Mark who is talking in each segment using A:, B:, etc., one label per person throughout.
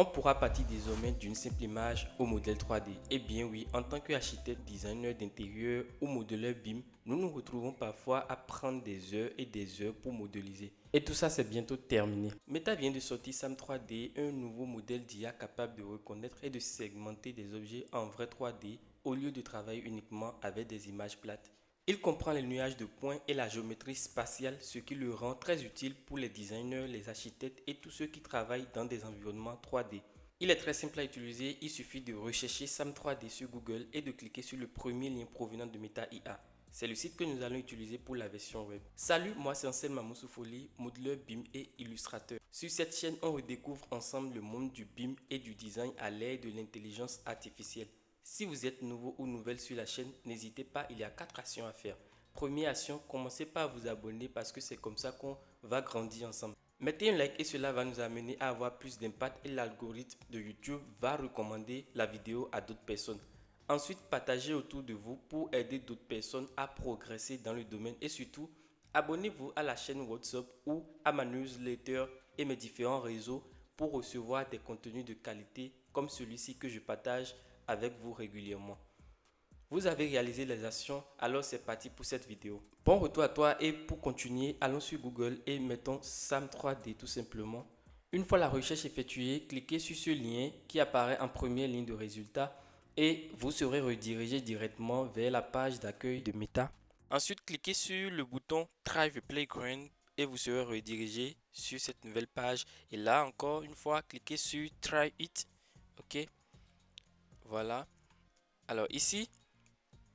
A: On pourra partir désormais d'une simple image au modèle 3D. Eh bien oui, en tant qu'architecte, designer d'intérieur ou modeleur BIM, nous nous retrouvons parfois à prendre des heures et des heures pour modéliser. Et tout ça, c'est bientôt terminé. Meta vient de sortir SAM 3D, un nouveau modèle d'IA capable de reconnaître et de segmenter des objets en vrai 3D au lieu de travailler uniquement avec des images plates. Il comprend les nuages de points et la géométrie spatiale, ce qui le rend très utile pour les designers, les architectes et tous ceux qui travaillent dans des environnements 3D. Il est très simple à utiliser, il suffit de rechercher SAM 3D sur Google et de cliquer sur le premier lien provenant de Meta IA. C'est le site que nous allons utiliser pour la version web. Salut, moi c'est Ansel Mamoussoufoli, modeleur BIM et illustrateur. Sur cette chaîne, on redécouvre ensemble le monde du BIM et du design à l'aide de l'intelligence artificielle. Si vous êtes nouveau ou nouvelle sur la chaîne, n'hésitez pas, il y a 4 actions à faire. Première action, commencez par vous abonner parce que c'est comme ça qu'on va grandir ensemble. Mettez un like et cela va nous amener à avoir plus d'impact et l'algorithme de YouTube va recommander la vidéo à d'autres personnes. Ensuite, partagez autour de vous pour aider d'autres personnes à progresser dans le domaine et surtout, abonnez-vous à la chaîne WhatsApp ou à ma newsletter et mes différents réseaux pour recevoir des contenus de qualité comme celui-ci que je partage avec vous régulièrement. Vous avez réalisé les actions, alors c'est parti pour cette vidéo. Bon retour à toi et pour continuer, allons sur Google et mettons SAM 3D tout simplement. Une fois la recherche effectuée, cliquez sur ce lien qui apparaît en première ligne de résultat et vous serez redirigé directement vers la page d'accueil de Meta. Ensuite, cliquez sur le bouton Try the Playground et vous serez redirigé sur cette nouvelle page. Et là encore une fois, cliquez sur Try It. Ok, voilà. Alors ici,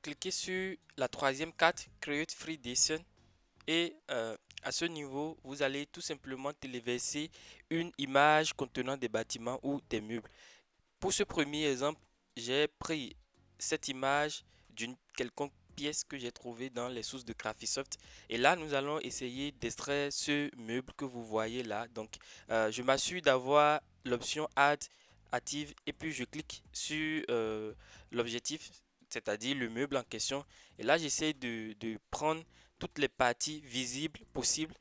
A: cliquez sur la troisième carte Create Free Dessin et à ce niveau, vous allez tout simplement téléverser une image contenant des bâtiments ou des meubles. Pour ce premier exemple, j'ai pris cette image d'une quelconque pièce que j'ai trouvée dans les sources de Graphisoft. Et là, nous allons essayer d'extraire ce meuble que vous voyez là. Donc, je m'assure d'avoir l'option Add active et puis je clique sur l'objectif, c'est-à-dire le meuble en question. Et là, j'essaie de prendre toutes les parties visibles possibles,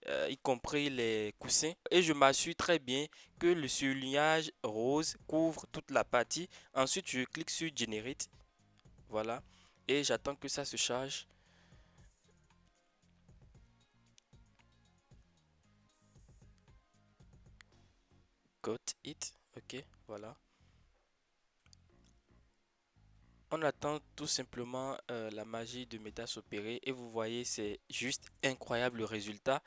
A: y compris les coussins. Et je m'assure très bien que le surlignage rose couvre toute la partie. Ensuite, je clique sur Generate. Voilà. Et j'attends que ça se charge. Got it. Ok, voilà. On attend tout simplement la magie de Meta s'opérer. Et vous voyez, c'est juste incroyable le résultat.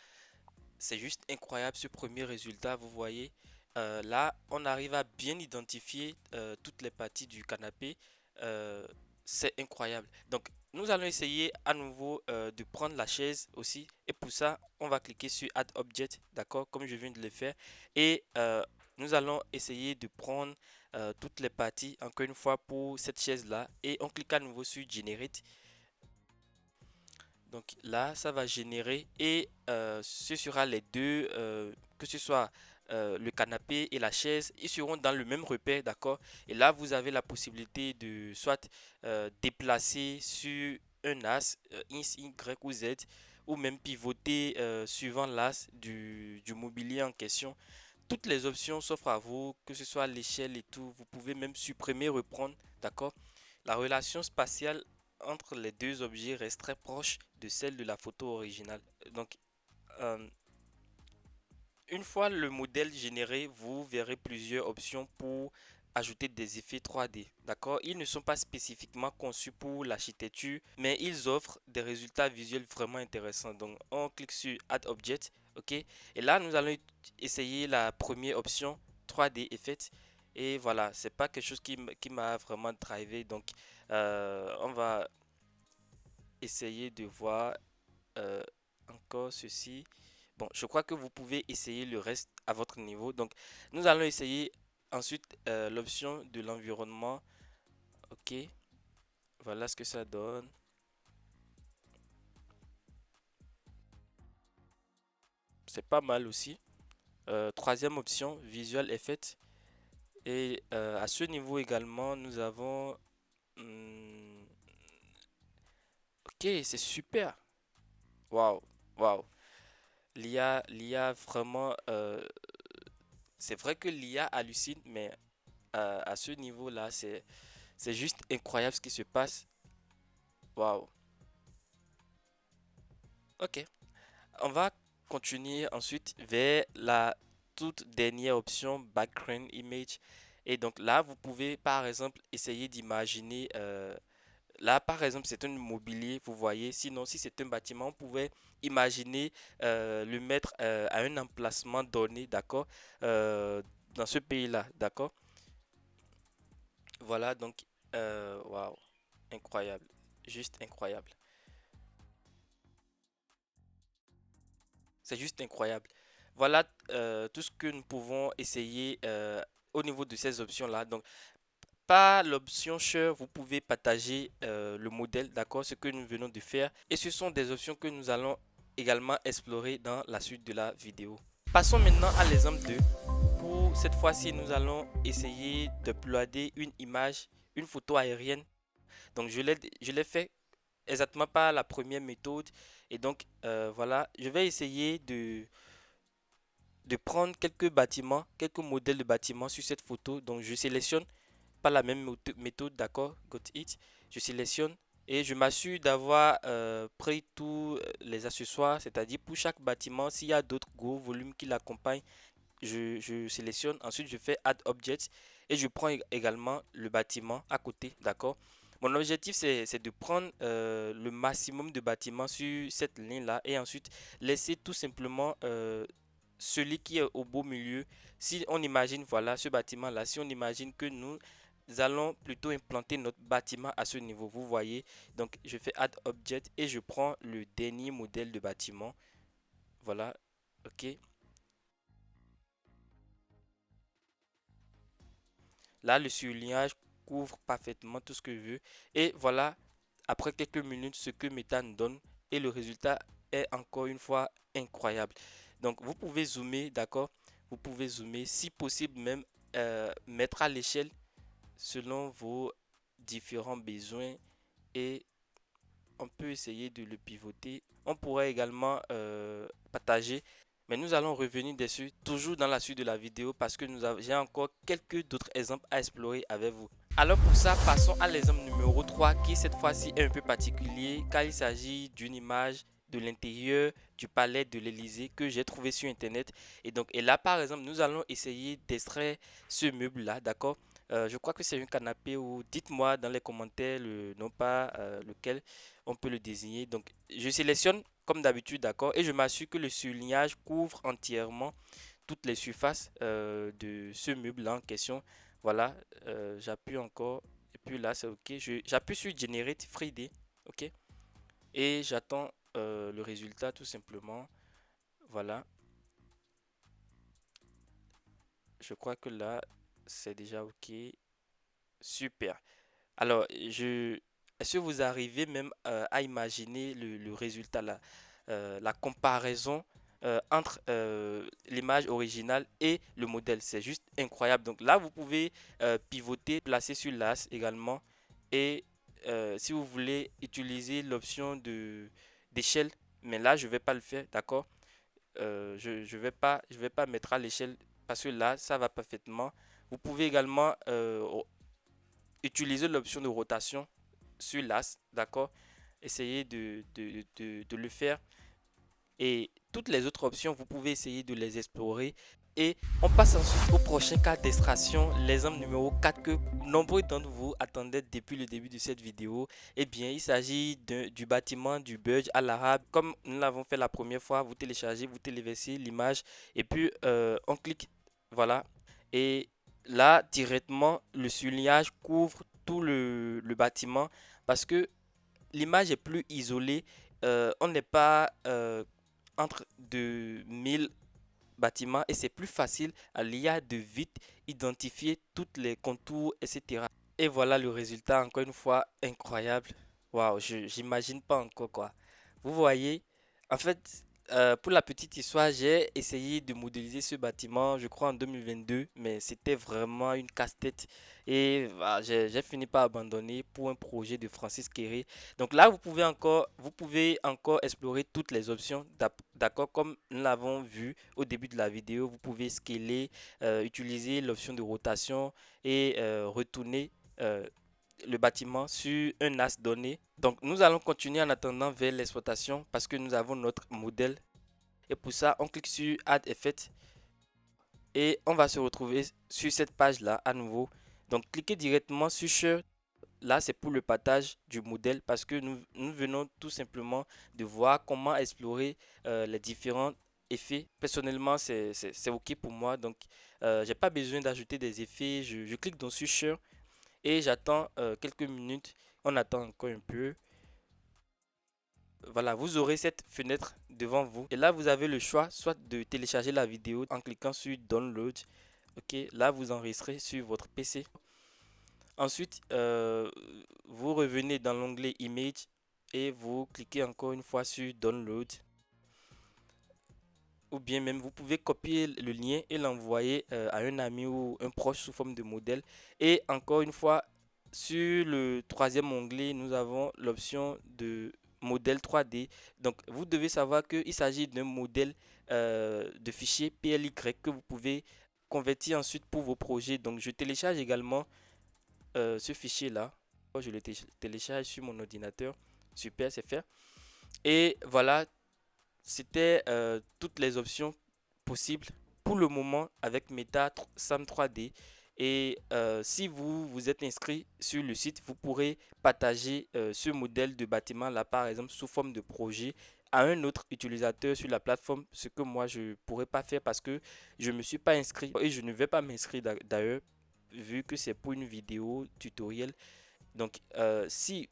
A: C'est juste incroyable ce premier résultat. Vous voyez, là, on arrive à bien identifier toutes les parties du canapé. Euh, c'est incroyable. Donc, nous allons essayer à nouveau de prendre la chaise aussi. Et pour ça, on va cliquer sur Add Object, d'accord, comme je viens de le faire. Et nous allons essayer de prendre toutes les parties, encore une fois, pour cette chaise-là. Et on clique à nouveau sur Generate. Donc là, ça va générer et ce sera les deux, que ce soit le canapé et la chaise, ils seront dans le même repère, d'accord? Et là, vous avez la possibilité de soit déplacer sur un as, X, Y ou Z, ou même pivoter suivant l'as du mobilier en question. Toutes les options s'offrent à vous, que ce soit l'échelle et tout. Vous pouvez même supprimer, reprendre, d'accord? La relation spatiale entre les deux objets reste très proche de celle de la photo originale. Donc, euh, une fois le modèle généré, vous verrez plusieurs options pour ajouter des effets 3D. D'accord? Ils ne sont pas spécifiquement conçus pour l'architecture, mais ils offrent des résultats visuels vraiment intéressants. Donc, on clique sur Add Object. OK? Et là, nous allons essayer la première option 3D Effect. Et voilà, c'est pas quelque chose qui m'a vraiment drivé. Donc, on va essayer de voir euh, encore ceci. Bon, je crois que vous pouvez essayer le reste à votre niveau. Donc, nous allons essayer ensuite l'option de l'environnement. Ok, voilà ce que ça donne. C'est pas mal aussi. Troisième option, Visual Effect. Et à ce niveau également, nous avons... ok, c'est super. Waouh, waouh. L'IA vraiment C'est vrai que l'IA hallucine, mais à ce niveau-là, c'est juste incroyable ce qui se passe. Waouh. Ok. On va continuer ensuite vers la toute dernière option, background image. Et donc là, vous pouvez par exemple essayer d'imaginer, là par exemple c'est un mobilier, vous voyez, sinon si c'est un bâtiment, on pouvait imaginer le mettre à un emplacement donné, d'accord, dans ce pays-là, d'accord. Voilà, donc, waouh, incroyable, juste incroyable. C'est juste incroyable. Voilà tout ce que nous pouvons essayer au niveau de ces options-là. Donc, par l'option Share, vous pouvez partager le modèle, d'accord, ce que nous venons de faire. Et ce sont des options que nous allons également explorer dans la suite de la vidéo. Passons maintenant à l'exemple 2. Pour cette fois-ci, nous allons essayer d'uploader une image, une photo aérienne. Donc, je l'ai fait exactement par la première méthode. Et donc, voilà, je vais essayer de prendre quelques bâtiments, quelques modèles de bâtiments sur cette photo. Donc, je sélectionne pas la même méthode, d'accord, got it. Je sélectionne et je m'assure d'avoir pris tous les accessoires, c'est-à-dire pour chaque bâtiment, s'il y a d'autres gros volumes qui l'accompagnent, je sélectionne. Ensuite, je fais Add Object et je prends également le bâtiment à côté, d'accord. Mon objectif, c'est de prendre le maximum de bâtiments sur cette ligne-là et ensuite laisser tout simplement celui qui est au beau milieu. Si on imagine, voilà, ce bâtiment-là, si on imagine que nous allons plutôt implanter notre bâtiment à ce niveau, vous voyez. Donc, je fais Add Object et je prends le dernier modèle de bâtiment. Voilà, ok. Là, le surlignage couvre parfaitement tout ce que je veux. Et voilà, après quelques minutes, ce que Meta nous donne. Et le résultat est encore une fois incroyable. Donc, vous pouvez zoomer, d'accord? Vous pouvez zoomer, si possible même mettre à l'échelle selon vos différents besoins. Et on peut essayer de le pivoter. On pourrait également partager, mais nous allons revenir dessus toujours dans la suite de la vidéo parce que j'ai encore quelques d'autres exemples à explorer avec vous. Alors pour ça, passons à l'exemple numéro 3 qui cette fois-ci est un peu particulier car il s'agit d'une image de l'intérieur du palais de l'Élysée que j'ai trouvé sur internet. Et là par exemple, nous allons essayer d'extraire ce meuble là, d'accord? Je crois que c'est un canapé ou dites-moi dans les commentaires non pas lequel on peut le désigner. Donc je sélectionne comme d'habitude, d'accord? Et je m'assure que le surlignage couvre entièrement toutes les surfaces de ce meuble là en question. Voilà, j'appuie encore. Et puis là, c'est OK. J'appuie sur Generate 3D. OK. Et j'attends le résultat tout simplement. Voilà. Je crois que là, c'est déjà OK. Super. Alors, est-ce que vous arrivez même à imaginer le résultat, la comparaison entre l'image originale et le modèle? C'est juste incroyable. Donc là, vous pouvez pivoter, placer sur l'as également. Et si vous voulez utiliser l'option d'échelle, mais là, je ne vais pas le faire, d'accord? Je vais pas mettre à l'échelle parce que là, ça va parfaitement. Vous pouvez également utiliser l'option de rotation sur l'as, d'accord? Essayez de le faire. Et toutes les autres options, vous pouvez essayer de les explorer. Et on passe ensuite au prochain cas d'extraction, l'exemple numéro 4 que nombreux d'entre vous attendaient depuis le début de cette vidéo. Eh bien, il s'agit du bâtiment du Burj Al Arab. Comme nous l'avons fait la première fois, vous téléchargez, vous téléversez l'image et puis on clique, voilà. Et là, directement, le surlignage couvre tout le bâtiment parce que l'image est plus isolée. On n'est pas entre 2000 bâtiments et c'est plus facile à l'IA de vite identifier toutes les contours, etc. Et voilà le résultat, encore une fois, incroyable. Waouh, j'imagine pas encore quoi. Vous voyez, en fait, pour la petite histoire, j'ai essayé de modéliser ce bâtiment, je crois en 2022, mais c'était vraiment une casse-tête. Et voilà, j'ai fini par abandonner pour un projet de Francis Kéré. Donc là, vous pouvez encore explorer toutes les options. D'accord, comme nous l'avons vu au début de la vidéo, vous pouvez scaler, utiliser l'option de rotation et retourner le bâtiment sur un as donné. Donc nous allons continuer en attendant vers l'exploitation parce que nous avons notre modèle. Et pour ça, on clique sur Add Effect et on va se retrouver sur cette page-là à nouveau. Donc cliquez directement sur Share. Là, c'est pour le partage du modèle parce que nous venons tout simplement de voir comment explorer les différents effets. Personnellement, c'est OK pour moi. Donc, j'ai pas besoin d'ajouter des effets. Je clique donc sur Share et j'attends quelques minutes. On attend encore un peu. Voilà, vous aurez cette fenêtre devant vous. Et là, vous avez le choix soit de télécharger la vidéo en cliquant sur Download. Ok, là, vous enregistrez sur votre PC. Ensuite, vous revenez dans l'onglet Image et vous cliquez encore une fois sur Download. Ou bien même, vous pouvez copier le lien et l'envoyer à un ami ou un proche sous forme de modèle. Et encore une fois, sur le troisième onglet, nous avons l'option de modèle 3D. Donc, vous devez savoir qu'il s'agit d'un modèle de fichier PLY que vous pouvez convertir ensuite pour vos projets. Donc, je télécharge également ce fichier-là. Je le télécharge sur mon ordinateur. Super, c'est fait. Et voilà, c'était toutes les options possibles pour le moment avec Meta Sam 3D. Et si vous êtes inscrit sur le site, vous pourrez partager ce modèle de bâtiment là, par exemple, sous forme de projet à un autre utilisateur sur la plateforme, ce que moi je ne pourrais pas faire parce que je ne me suis pas inscrit et je ne vais pas m'inscrire d'ailleurs vu que c'est pour une vidéo tutoriel. Donc si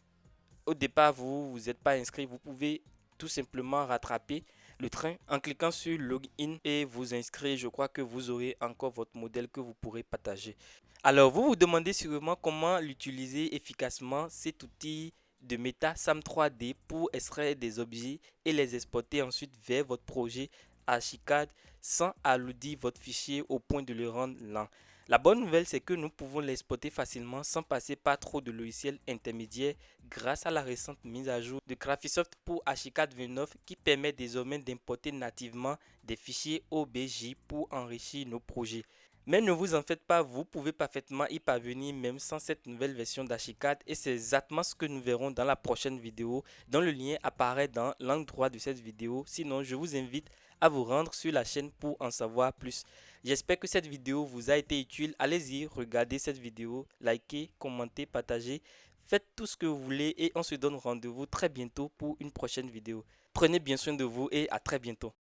A: au départ vous n'êtes pas inscrit, vous pouvez tout simplement rattraper le train en cliquant sur Login et vous inscrire. Je crois que vous aurez encore votre modèle que vous pourrez partager. Alors, vous vous demandez sûrement comment l'utiliser efficacement, cet outil de Meta Sam 3D pour extraire des objets et les exporter ensuite vers votre projet Archicad sans alourdir votre fichier au point de le rendre lent. La bonne nouvelle, c'est que nous pouvons l'exporter facilement sans passer par trop de logiciels intermédiaires grâce à la récente mise à jour de Graphisoft pour Archicad 29 qui permet désormais d'importer nativement des fichiers OBJ pour enrichir nos projets. Mais ne vous en faites pas, vous pouvez parfaitement y parvenir même sans cette nouvelle version d'Archicad et c'est exactement ce que nous verrons dans la prochaine vidéo dont le lien apparaît dans l'angle droit de cette vidéo. Sinon, je vous invite à vous rendre sur la chaîne pour en savoir plus. J'espère que cette vidéo vous a été utile. Allez-y, regardez cette vidéo, likez, commentez, partagez. Faites tout ce que vous voulez et on se donne rendez-vous très bientôt pour une prochaine vidéo. Prenez bien soin de vous et à très bientôt.